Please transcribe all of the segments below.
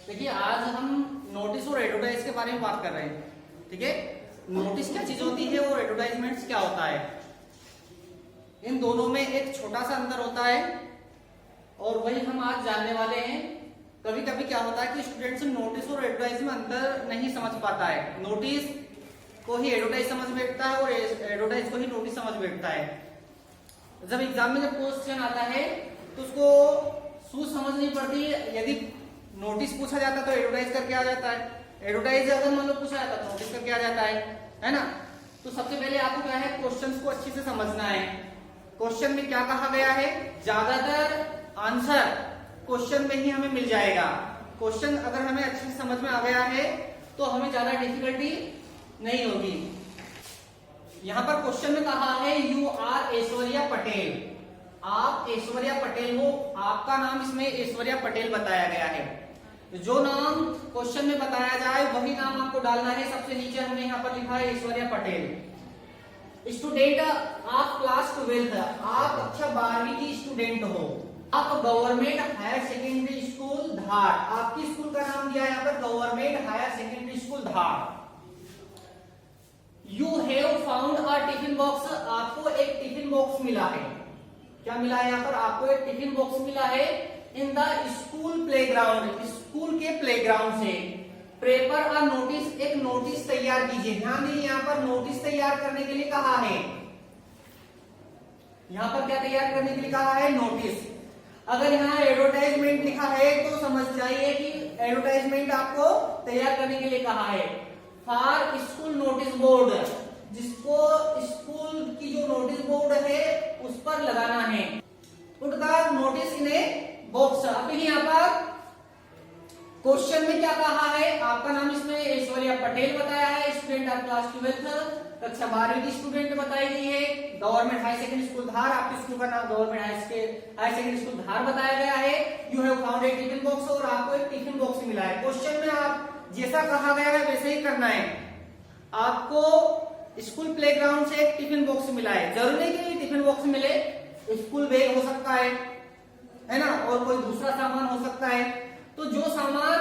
देखिए आज हम नोटिस और एडवर्टाइज के बारे में बात कर रहे हैं। ठीक है, नोटिस क्या चीज होती है और एडवर्टाइजमेंट्स क्या होता है, इन दोनों में एक छोटा सा अंतर होता है और वही हम आज जानने वाले हैं। कभी कभी क्या होता है कि स्टूडेंट्स नोटिस और एडवर्टाइज में अंतर नहीं समझ पाता है, नोटिस को ही एडवर्टाइज समझ बैठता है और एडवर्टाइज को ही नोटिस समझ बैठता है। जब एग्जाम में जब क्वेश्चन आता है तो उसको सूझ समझ नहीं पड़ती। यदि नोटिस पूछा जाता तो एडवर्टाइज करके आ जाता है, एडवर्टाइज अगर मान लो पूछा जाता तो नोटिस करके आ जाता है ना। तो सबसे पहले आपको क्या है, क्वेश्चंस को अच्छे से समझना है। क्वेश्चन में क्या कहा गया है, ज्यादातर आंसर क्वेश्चन में ही हमें मिल जाएगा। क्वेश्चन अगर हमें अच्छे से समझ में आ गया है तो हमें ज्यादा डिफिकल्टी नहीं होगी। यहाँ पर क्वेश्चन में कहा है यू आर ऐश्वर्या पटेल, आप ऐश्वर्या पटेल हो, आपका नाम इसमें ऐश्वर्या पटेल बताया गया है। जो नाम क्वेश्चन में बताया जाए वही नाम आपको डालना है। सबसे नीचे हमने यहाँ पर लिखा है ऐश्वर्या पटेल। स्टूडेंट आप क्लास 12, आप कक्षा 12वीं की स्टूडेंट हो, आप government higher secondary school Dhar, आपकी स्कूल का नाम दिया है यहाँ पर government higher secondary school Dhar. You have found a tiffin box, आपको एक टिफिन बॉक्स मिला है। क्या मिला है यहाँ पर, आपको एक टिफिन बॉक्स मिला है in the school playground, school के प्लेग्राउंड से। प्रेपर अ नोटिस, एक नोटिस तैयार कीजिए। ध्यान दीजिए यहाँ पर नोटिस तैयार करने के लिए कहा है, यहाँ पर क्या तैयार करने के लिए कहा है, नोटिस। अगर यहाँ एडवर्टाइजमेंट लिखा है तो समझ जाइए कि एडवर्टाइजमेंट आपको तैयार करने के लिए कहा है। फॉर स्कूल नोटिस बोर्ड, जिसको स्कूल की जो नोटिस बोर्ड है उस पर लगाना है। Put the notice in a box. अब यहाँ पर क्वेश्चन में क्या कहा है, आपका नाम इसमें ऐश्वर्या पटेल बताया है, स्टूडेंट ऑफ क्लास 12, कक्षा 12वीं की स्टूडेंट बताई गई है, गवर्नमेंट हायर सेकेंडरी स्कूल धार, आपके स्कूल का नाम गवर्नमेंट हायर सेकेंडरी स्कूल धार बताया गया है। You have found a tiffin box, और आपको एक टिफिन बॉक्स मिला है। क्वेश्चन में आप जैसा कहा गया है वैसे ही करना है। आपको स्कूल प्लेग्राउंड से एक टिफिन बॉक्स मिला है, जरूरी नहीं कि टिफिन बॉक्स मिले, स्कूल बैग हो सकता है ना, और कोई दूसरा सामान हो सकता है। तो जो सामान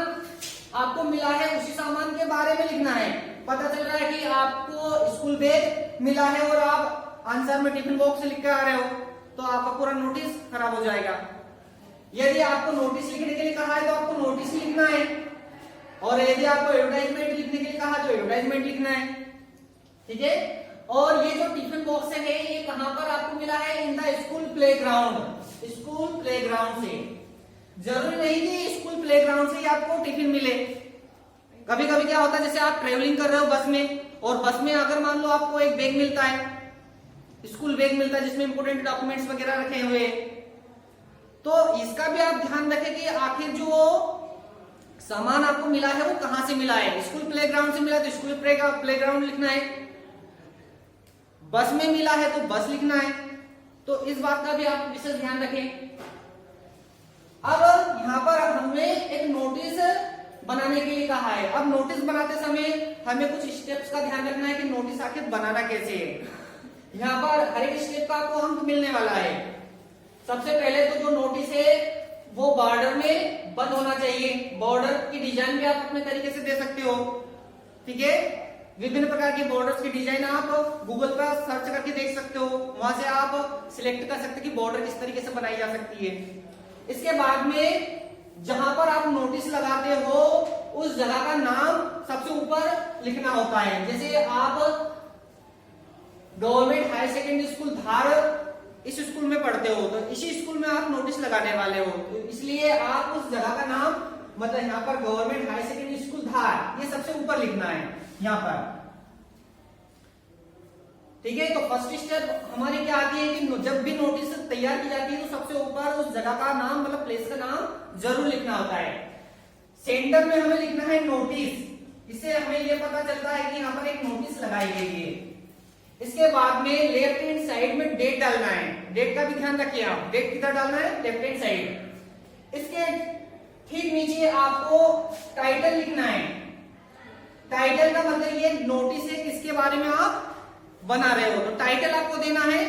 आपको मिला है उसी सामान के बारे में लिखना है। पता चल रहा है कि आपको स्कूल बैग मिला है और आप आंसर में टिफिन बॉक्स लिख के आ रहे हो तो आपका पूरा नोटिस खराब हो जाएगा। यदि आपको नोटिस लिखने के लिए कहा है तो आपको नोटिस लिखना है, और यदि आपको एडवर्टाइजमेंट लिखने के लिए कहा तो एडवर्टाइजमेंट लिखना है। ठीक है, और ये जो टिफिन बॉक्स है ये कहां पर आपको मिला है, in the school playground, school playground से। जरूरी नहीं कि स्कूल प्लेग्राउंड से ही आपको टिफिन मिले। कभी कभी क्या होता है, जैसे आप ट्रेवलिंग कर रहे हो बस में, और बस में अगर मान लो आपको एक बैग मिलता है, स्कूल बैग मिलता है जिसमें इंपोर्टेंट डॉक्यूमेंट्स वगैरह रखे हुए, तो इसका भी आप ध्यान रखें कि आखिर जो सामान आपको मिला है वो कहां से मिला है। स्कूल प्लेग्राउंड से मिला तो स्कूल प्लेग्राउंड लिखना है, बस में मिला है तो बस लिखना है। तो इस बात का भी आप विशेष ध्यान रखें। अब यहाँ पर हमें एक नोटिस बनाने के लिए कहा है। अब नोटिस बनाते समय हमें कुछ स्टेप्स का ध्यान रखना है कि नोटिस आखिर बनाना कैसे है। यहाँ पर हर एक स्टेप का आपको अंक मिलने वाला है। सबसे पहले तो जो नोटिस है वो बॉर्डर में बंद होना चाहिए। बॉर्डर की डिजाइन भी आप अपने तरीके से दे सकते हो। ठीक है, विभिन्न प्रकार की बॉर्डर्स की डिजाइन आप गूगल पर सर्च करके देख सकते हो, वहां से आप सिलेक्ट कर सकते हो कि बॉर्डर किस तरीके से बनाई जा सकती है। इसके बाद में जहां पर आप नोटिस लगाते हो उस जगह का नाम सबसे ऊपर लिखना होता है। जैसे आप गवर्नमेंट हायर सेकेंडरी स्कूल धार इस स्कूल में पढ़ते हो तो इसी स्कूल में आप नोटिस लगाने वाले हो, तो इसलिए आप उस जगह का नाम, मतलब यहाँ पर गवर्नमेंट हायर सेकेंडरी स्कूल धार, ये सबसे ऊपर लिखना है यहाँ पर। ठीक है, तो फर्स्ट स्टेप हमारी क्या आती है कि जब भी नोटिस तैयार की जाती है तो सबसे ऊपर उस जगह का नाम, मतलब प्लेस का नाम जरूर लिखना होता है। सेंटर में हमें लिखना है नोटिस, इससे हमें यह पता चलता है कि यहाँ पर एक नोटिस लगाई गई है। इसके बाद में लेफ्ट हैंड साइड में डेट डालना है। डेट का भी ध्यान रखिए आप, डेट किधर डालना है, लेफ्ट हैंड साइड। इसके ठीक नीचे आपको टाइटल लिखना है। टाइटल का मतलब ये नोटिस है किसके बारे में आप बना रहे हो, तो टाइटल आपको देना है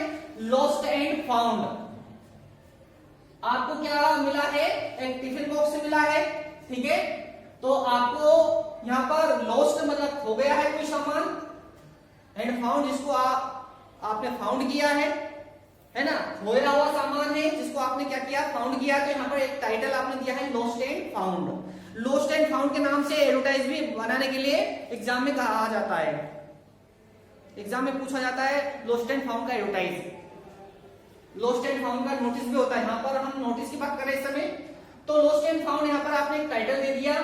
लॉस्ट एंड फाउंड। आपको क्या मिला है, एक टिफिन बॉक्स मिला है, ठीक है, तो आपको यहाँ पर लॉस्ट मतलब खो गया है कोई सामान, एंड फाउंड जिसको आपने फाउंड किया है ना, खोया हुआ सामान है जिसको आपने क्या किया, फाउंड किया। तो यहाँ पर एक टाइटल आपने दिया है lost and found. Lost and found के नाम से एडवर्टाइज भी बनाने के लिए एग्जाम में कहा जाता है, एग्जाम में पूछा जाता है लॉस्ट एंड फाउंड का एडवर्टाइज। लॉस्ट एंड फाउंड का नोटिस भी होता है। यहाँ पर हम नोटिस की बात करें इस समय, तो लॉस्ट एंड फाउंड यहाँ पर आपने एक टाइटल दे दिया।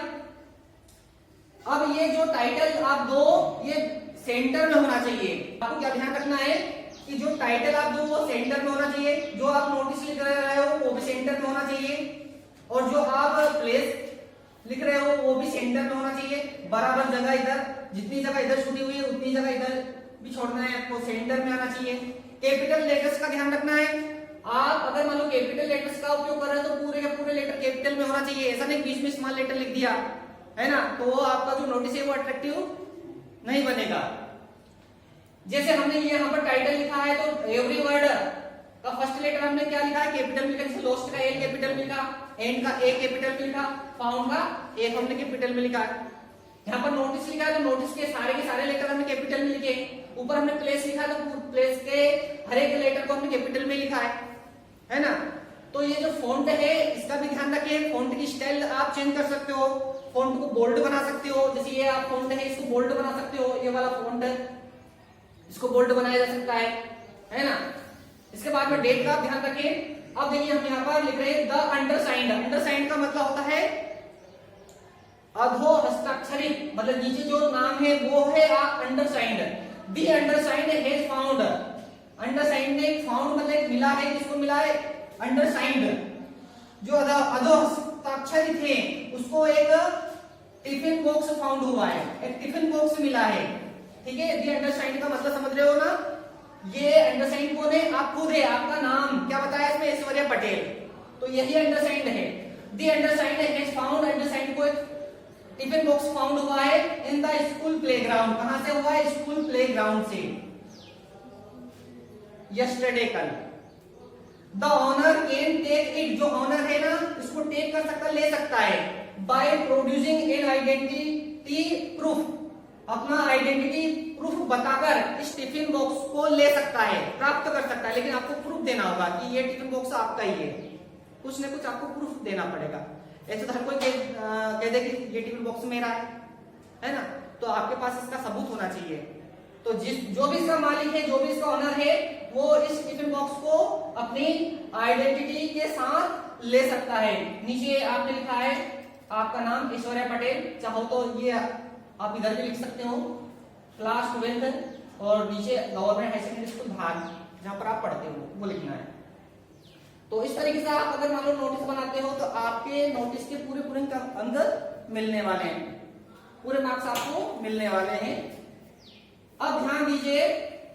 अब ये जो टाइटल आप दो ये सेंटर में होना चाहिए। आपको क्या ध्यान रखना है कि जो टाइटल आप दो वो सेंटर में होना चाहिए, जो आप नोटिस लिख रहे हो वो भी सेंटर में होना चाहिए, और जो आप प्लेस लिख रहे हो वो भी सेंटर में होना चाहिए। बराबर जगह इधर, जितनी जगह इधर छुटी हुई है उतनी जगह इधर भी छोड़ना है आपको, सेंटर में आना चाहिए। कैपिटल लेटर्स का ध्यान रखना है। आप अगर मान लो कैपिटल लेटर्स का उपयोग कर रहे हो तो पूरे के पूरे लेटर कैपिटल में होना चाहिए। ऐसा नहीं बीच में स्मॉल लेटर लिख दिया है ना, तो वो आपका जो नोटिस है वो अट्रैक्टिव नहीं बनेगा। जैसे हमने ये यहाँ पर टाइटल लिखा है तो एवरी वर्ड का फर्स्ट लेटर हमने क्या लिखा है, कैपिटल में लिखा। जैसे लॉस्ट का ए कैपिटल में लिखा, एंड का ए कैपिटल में लिखा, फाउंड का ए हमने कैपिटल में लिखा। यहाँ पर नोटिस लिखा है तो नोटिस के सारे लेटर हमने कैपिटल में लिखे। ऊपर हमने प्लेस लिखा है तो प्लेस के हर एक लेटर को हमने कैपिटल में लिखा है ना। तो ये जो फॉन्ट है इसका भी ध्यान रखिए। फॉन्ट की स्टाइल आप चेंज कर सकते हो, फॉन्ट को बोल्ड बना सकते हो। जैसे ये आप फॉन्ट है इसको बोल्ड बना सकते हो, ये वाला फॉन्ट है इसको बोल्ड बनाया जा सकता है ना। इसके बाद में डेट का ध्यान रखें। अब देखिए हम यहाँ पर लिख रहे हैं द अंडरसाइंड। अंडरसाइंड का मतलब होता है अधो हस्ताक्षरित, मतलब नीचे जो नाम है वो है अंडरसाइंड। द अंडरसाइंड हैज फाउंड, अंडरसाइंड ने फाउंड मतलब मिला है, किसको मिला है, अंडरसाइंड। जो अधो हस्ताक्षरित है उसको एक टिफिन बॉक्स फाउंड हुआ है, एक टिफिन बॉक्स मिला है। ठीक है, दी अंडरसाइंड का मतलब समझ रहे हो ना। ये अंडरसाइंड कौन है, आप खुद है, आपका नाम क्या बताया इसमें, ऐश्वर्या पटेल, तो यही अंडरसाइंड है। दी अंडरसाइंड हैज फाउंड, अंडरसाइंड को एक टिफिन बॉक्स फाउंड हुआ है इन द स्कूल प्लेग्राउंड। कहां से हुआ है, स्कूल प्लेग्राउंड से, यस्टरडे कल। The owner can take it, जो ऑनर है ना इसको टेक कर सकता, ले सकता है, by producing an identity proof, अपना आइडेंटिटी प्रूफ बताकर इस टिफिन बॉक्स को ले सकता है, प्राप्त कर सकता है। लेकिन आपको प्रूफ देना होगा कि ये टिफिन बॉक्स आपका ही है, कुछ न कुछ आपको प्रूफ देना पड़ेगा। ऐसे तो हर कोई कह दे कि ये टिफिन बॉक्स मेरा है ना, तो आपके पास इसका सबूत होना चाहिए। तो जो भी इसका मालिक है, जो भी इसका ऑनर है, वो इस टिफिन बॉक्स को अपनी आइडेंटिटी के साथ ले सकता है। नीचे आपने लिखा है आपका नाम ऐश्वर्या पटेल, चाहो तो ये आप इधर भी लिख सकते हो, क्लास 12 और नीचे गवर्नमेंट हाई सेकेंडरी स्कूल धार, जहां पर आप पढ़ते हो वो लिखना है। तो इस तरीके से आप अगर मान लो नोटिस बनाते हो तो आपके नोटिस के पूरे अंक मिलने वाले हैं, पूरे मार्क्स आपको मिलने वाले हैं। अब ध्यान दीजिए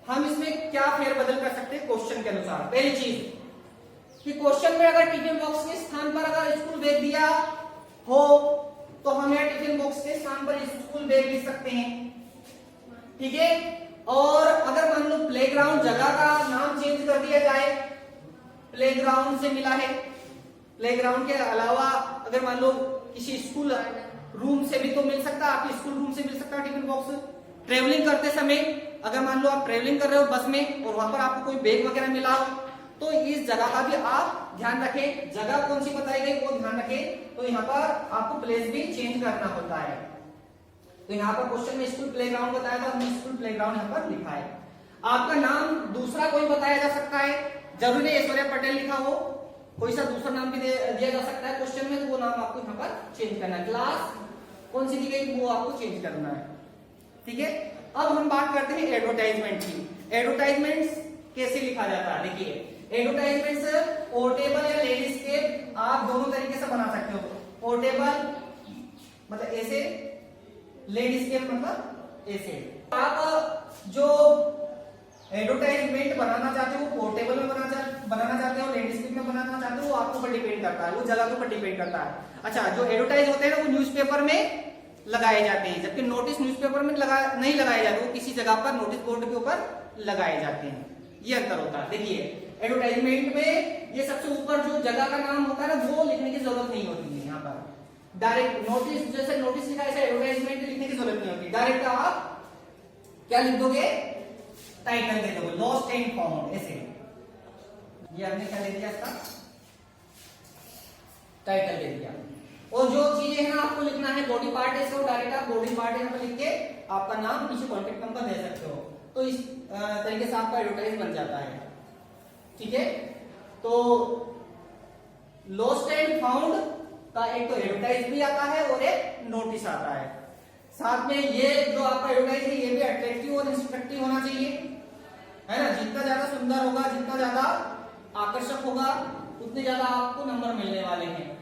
हम इसमें क्या फेरबदल कर सकते हैं क्वेश्चन के अनुसार। पहली चीज कि क्वेश्चन में अगर टिफिन बॉक्स के स्थान पर अगर स्कूल बैग दिया हो तो हम यहाँ टिफिन बॉक्स के स्थान पर स्कूल बैग लिख सकते हैं। ठीक है, और अगर मान लो प्लेग्राउंड जगह का नाम चेंज कर दिया जाए, प्लेग्राउंड से मिला है, प्लेग्राउंड के अलावा अगर मान लो किसी स्कूल रूम से भी तो मिल सकता है, आपके स्कूल रूम से मिल सकता है टिफिन बॉक्स। ट्रेवलिंग करते समय अगर मान लो आप ट्रेवलिंग कर रहे हो बस में और वहां पर आपको कोई बैग वगैरह मिला हो तो इस जगह का भी आप ध्यान रखें, जगह कौन सी बताई गई वो ध्यान रखें। तो यहाँ पर आपको प्लेस भी चेंज करना होता है। तो यहाँ पर क्वेश्चन में स्कूल प्लेग्राउंड बताया था, हमने स्कूल प्लेग्राउंड यहाँ पर लिखा है। आपका नाम दूसरा कोई बताया जा सकता है, जरूरी नहीं ऐश्वर्या पटेल लिखा हो, कोई सा दूसरा नाम भी दिया जा सकता है क्वेश्चन में, तो वो नाम आपको यहाँ पर चेंज करना है। क्लास कौन सी दी गई वो आपको चेंज करना है। ठीक है, अब हम बात करते हैं एडवर्टाइजमेंट की। एडवर्टाइजमेंट्स कैसे लिखा जाता है, देखिए एडवर्टाइजमेंट्स पोर्टेबल या लैंडस्केप आप दोनों तरीके से बना सकते हो। पोर्टेबल मतलब ऐसे, लैंडस्केप मतलब ऐसे। आप जो एडवर्टाइजमेंट बनाना चाहते हो पोर्टेबल में बनाना चाहते हो, लैंडस्केप में बनाना चाहते हो, वो आपके ऊपर डिपेंड करता है, वो जगह के ऊपर डिपेंड करता है। अच्छा, जो एडवर्टाइज होते हैं ना वो न्यूज़पेपर में लगाए जाते हैं, जबकि नोटिस न्यूज़पेपर में नहीं लगाए जाते, वो किसी जगह पर नोटिस बोर्ड के ऊपर लगाए जाते हैं। ये अंतर होता है। देखिए एडवर्टाइजमेंट में ये सबसे ऊपर जो जगह का नाम होता है ना वो लिखने की जरूरत नहीं होती है, यहाँ पर डायरेक्ट नोटिस, जैसे नोटिस लिखा है ऐसे एडवर्टाइजमेंट लिखने की जरूरत नहीं होती, डायरेक्ट आप क्या लिख दोगे, टाइटल दे दोगे, लॉस्ट एंड फाउंड ऐसे। ये हमने क्या दे दिया इसका, टाइटल दे दिया। और जो चीजें है ना आपको लिखना है बॉडी पार्ट है, इसको डायरेक्ट आप बॉडी पार्ट यहाँ पर लिख के आपका नाम नीचे कॉन्टेक्ट नंबर दे सकते हो। तो इस तरीके से आपका एडवर्टाइज बन जाता है। ठीक है, तो लॉस्ट एंड फाउंड का एक तो एडवर्टाइज भी आता है और एक नोटिस आता है। साथ में ये जो आपका एडवर्टाइज है ये भी अट्रैक्टिव और इंस्ट्रक्टिव होना चाहिए, है ना। जितना ज्यादा सुंदर होगा, जितना ज्यादा आकर्षक होगा, उतने ज्यादा आपको नंबर मिलने वाले हैं।